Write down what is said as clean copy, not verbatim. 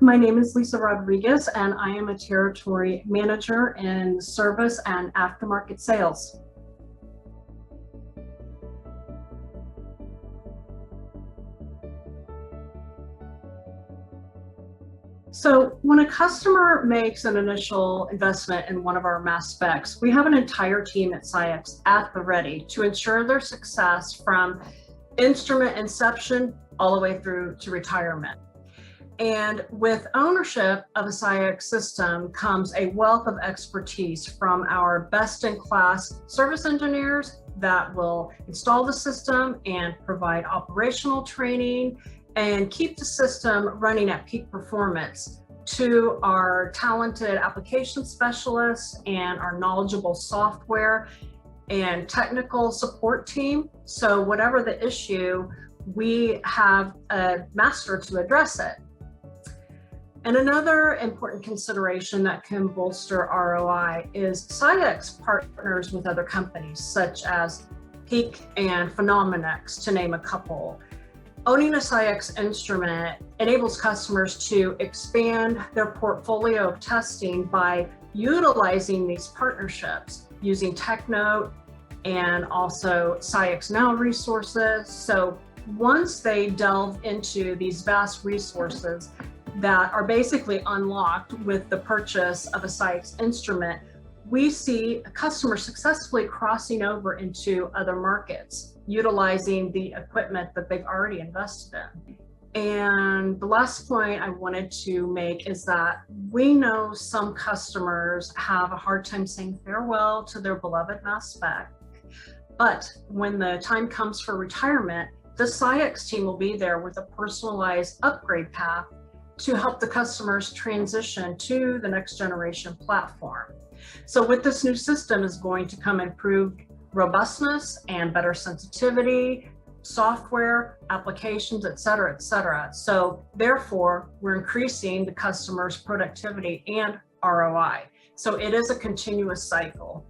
My name is Lisa Rodriguez, and I am a territory manager in service and aftermarket sales. So when a customer makes an initial investment in one of our mass specs, we have an entire team at SCIEX at the ready to ensure their success from instrument inception all the way through to retirement. And with ownership of a SCIEX system comes a wealth of expertise from our best-in-class service engineers that will install the system and provide operational training and keep the system running at peak performance, to our talented application specialists and our knowledgeable software and technical support team. So whatever the issue, we have a master to address it. And another important consideration that can bolster ROI is SCIEX partners with other companies such as Peak and Phenomenex, to name a couple. Owning a SCIEX instrument enables customers to expand their portfolio of testing by utilizing these partnerships using TechNote and also SCIEX Now resources. So once they delve into these vast resources that are basically unlocked with the purchase of a SCIEX instrument, we see a customer successfully crossing over into other markets, utilizing the equipment that they've already invested in. And the last point I wanted to make is that we know some customers have a hard time saying farewell to their beloved mass spec, but when the time comes for retirement, the SCIEX team will be there with a personalized upgrade path to help the customers transition to the next generation platform. So with this new system is going to come improved robustness and better sensitivity, software, applications, et cetera, et cetera. So therefore, we're increasing the customer's productivity and ROI. So it is a continuous cycle.